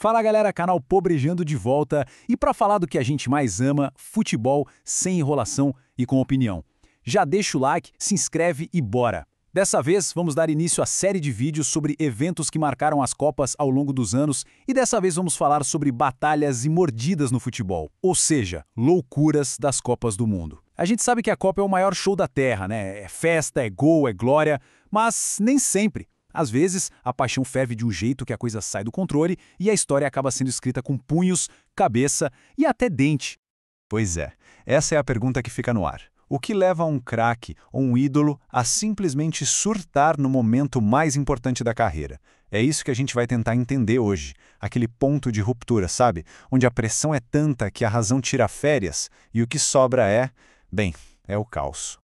Fala galera, canal Pobrejando de volta e para falar do que a gente mais ama, futebol sem enrolação e com opinião. Já deixa o like, se inscreve e bora! Dessa vez vamos dar início à série de vídeos sobre eventos que marcaram as Copas ao longo dos anos e dessa vez vamos falar sobre batalhas e mordidas no futebol, ou seja, loucuras das Copas do Mundo. A gente sabe que a Copa é o maior show da Terra, né? É festa, é gol, é glória, mas nem sempre. Às vezes, a paixão ferve de um jeito que a coisa sai do controle e a história acaba sendo escrita com punhos, cabeça e até dente. Pois é, essa é a pergunta que fica no ar. O que leva um craque ou um ídolo a simplesmente surtar no momento mais importante da carreira? É isso que a gente vai tentar entender hoje. Aquele ponto de ruptura, sabe? Onde a pressão é tanta que a razão tira férias e o que sobra é o caos.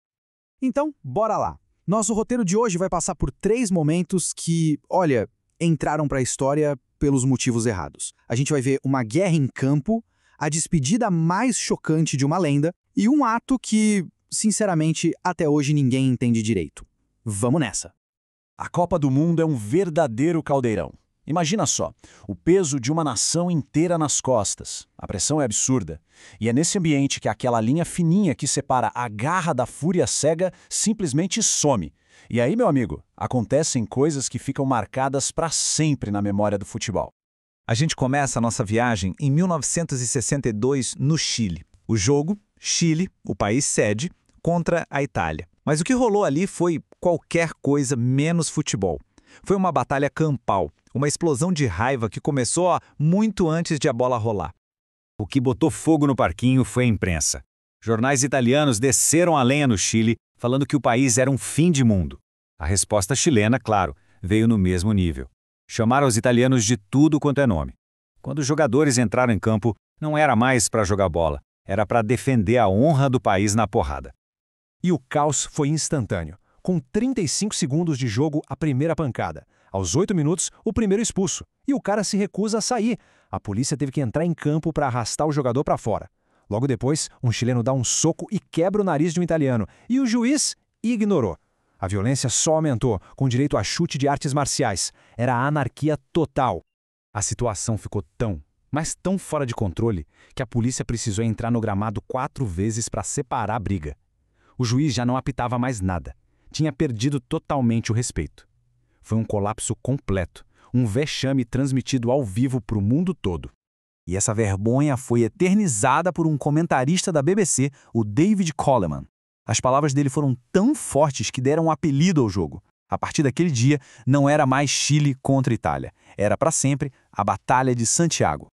Então, bora lá. Nosso roteiro de hoje vai passar por 3 momentos que, olha, entraram para a história pelos motivos errados. A gente vai ver uma guerra em campo, a despedida mais chocante de uma lenda e um ato que, sinceramente, até hoje ninguém entende direito. Vamos nessa! A Copa do Mundo é um verdadeiro caldeirão. Imagina só, o peso de uma nação inteira nas costas. A pressão é absurda. E é nesse ambiente que aquela linha fininha que separa a garra da fúria cega simplesmente some. E aí, meu amigo, acontecem coisas que ficam marcadas para sempre na memória do futebol. A gente começa a nossa viagem em 1962 no Chile. O jogo, Chile, o país sede, contra a Itália. Mas o que rolou ali foi qualquer coisa menos futebol. Foi uma batalha campal, uma explosão de raiva que começou muito antes de a bola rolar. O que botou fogo no parquinho foi a imprensa. Jornais italianos desceram a lenha no Chile, falando que o país era um fim de mundo. A resposta chilena, claro, veio no mesmo nível. Chamaram os italianos de tudo quanto é nome. Quando os jogadores entraram em campo, não era mais para jogar bola, era para defender a honra do país na porrada. E o caos foi instantâneo. Com 35 segundos de jogo, a primeira pancada. Aos 8 minutos, o primeiro expulso. E o cara se recusa a sair. A polícia teve que entrar em campo para arrastar o jogador para fora. Logo depois, um chileno dá um soco e quebra o nariz de um italiano. E o juiz ignorou. A violência só aumentou, com direito a chute de artes marciais. Era a anarquia total. A situação ficou mas tão fora de controle, que a polícia precisou entrar no gramado 4 vezes para separar a briga. O juiz já não apitava mais nada. Tinha perdido totalmente o respeito. Foi um colapso completo, um vexame transmitido ao vivo para o mundo todo. E essa vergonha foi eternizada por um comentarista da BBC, o David Coleman. As palavras dele foram tão fortes que deram um apelido ao jogo. A partir daquele dia, não era mais Chile contra Itália. Era para sempre a Batalha de Santiago.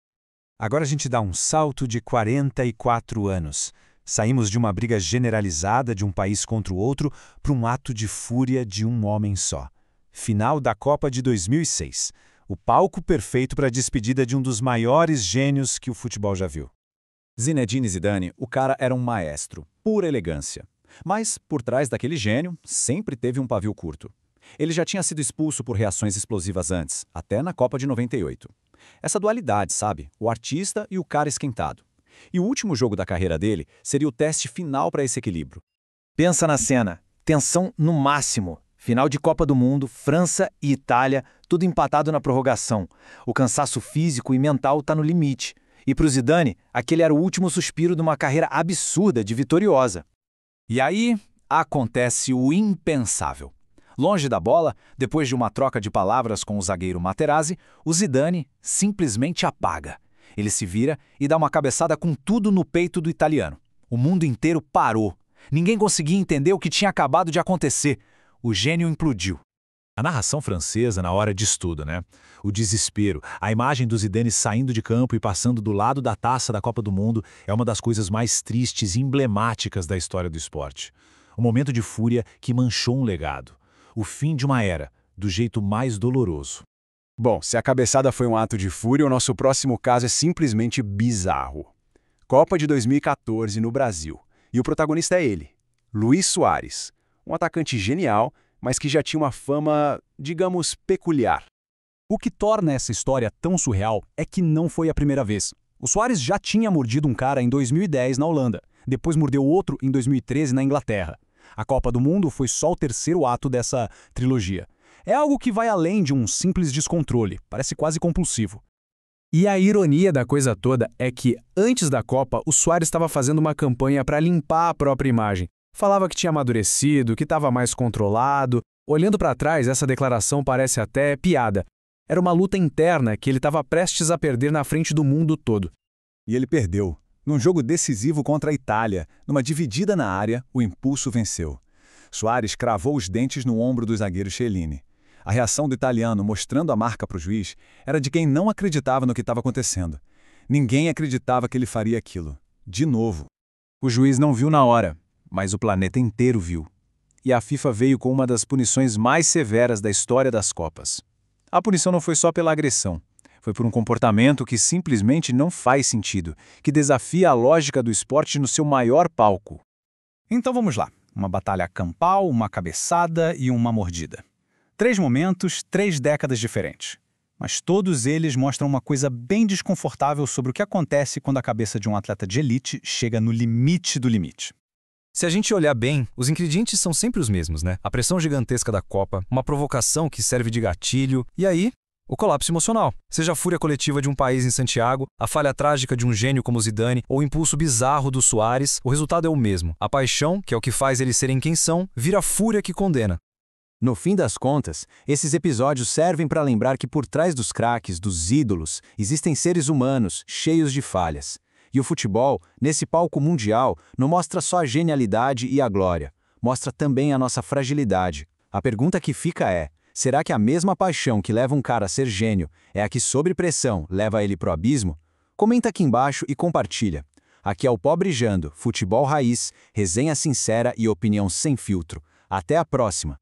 Agora a gente dá um salto de 44 anos. Saímos de uma briga generalizada de um país contra o outro para um ato de fúria de um homem só. Final da Copa de 2006. O palco perfeito para a despedida de um dos maiores gênios que o futebol já viu. Zinedine Zidane, o cara era um maestro, pura elegância. Mas, por trás daquele gênio, sempre teve um pavio curto. Ele já tinha sido expulso por reações explosivas antes, até na Copa de 98. Essa dualidade, sabe? O artista e o cara esquentado. E o último jogo da carreira dele seria o teste final para esse equilíbrio. Pensa na cena. Tensão no máximo. Final de Copa do Mundo, França e Itália, tudo empatado na prorrogação. O cansaço físico e mental está no limite. E para o Zidane, aquele era o último suspiro de uma carreira absurda de vitoriosa. E aí, acontece o impensável. Longe da bola, depois de uma troca de palavras com o zagueiro Materazzi, o Zidane simplesmente apaga. Ele se vira e dá uma cabeçada com tudo no peito do italiano. O mundo inteiro parou. Ninguém conseguia entender o que tinha acabado de acontecer. O gênio implodiu. A narração francesa na hora diz tudo, né? O desespero, a imagem do Zidane saindo de campo e passando do lado da taça da Copa do Mundo é uma das coisas mais tristes e emblemáticas da história do esporte. Um momento de fúria que manchou um legado. O fim de uma era, do jeito mais doloroso. Bom, se a cabeçada foi um ato de fúria, o nosso próximo caso é simplesmente bizarro. Copa de 2014 no Brasil. E o protagonista é ele, Luís Soares. Um atacante genial, mas que já tinha uma fama, digamos, peculiar. O que torna essa história tão surreal é que não foi a primeira vez. O Soares já tinha mordido um cara em 2010 na Holanda, depois mordeu outro em 2013 na Inglaterra. A Copa do Mundo foi só o terceiro ato dessa trilogia. É algo que vai além de um simples descontrole, parece quase compulsivo. E a ironia da coisa toda é que, antes da Copa, o Suárez estava fazendo uma campanha para limpar a própria imagem. Falava que tinha amadurecido, que estava mais controlado. Olhando para trás, essa declaração parece até piada. Era uma luta interna que ele estava prestes a perder na frente do mundo todo. E ele perdeu. Num jogo decisivo contra a Itália, numa dividida na área, o impulso venceu. Suárez cravou os dentes no ombro do zagueiro Chiellini. A reação do italiano, mostrando a marca para o juiz, era de quem não acreditava no que estava acontecendo. Ninguém acreditava que ele faria aquilo. De novo. O juiz não viu na hora, mas o planeta inteiro viu. E a FIFA veio com uma das punições mais severas da história das Copas. A punição não foi só pela agressão. Foi por um comportamento que simplesmente não faz sentido, que desafia a lógica do esporte no seu maior palco. Então vamos lá. Uma batalha campal, uma cabeçada e uma mordida. 3 momentos, 3 décadas diferentes. Mas todos eles mostram uma coisa bem desconfortável sobre o que acontece quando a cabeça de um atleta de elite chega no limite do limite. Se a gente olhar bem, os ingredientes são sempre os mesmos, né? A pressão gigantesca da Copa, uma provocação que serve de gatilho, e aí, o colapso emocional. Seja a fúria coletiva de um país em Santiago, a falha trágica de um gênio como Zidane, ou o impulso bizarro do Suárez, o resultado é o mesmo. A paixão, que é o que faz eles serem quem são, vira a fúria que condena. No fim das contas, esses episódios servem para lembrar que por trás dos craques, dos ídolos, existem seres humanos cheios de falhas. E o futebol, nesse palco mundial, não mostra só a genialidade e a glória, mostra também a nossa fragilidade. A pergunta que fica é: será que a mesma paixão que leva um cara a ser gênio é a que, sob pressão, leva ele pro abismo? Comenta aqui embaixo e compartilha. Aqui é o Pobrejando, futebol raiz, resenha sincera e opinião sem filtro. Até a próxima!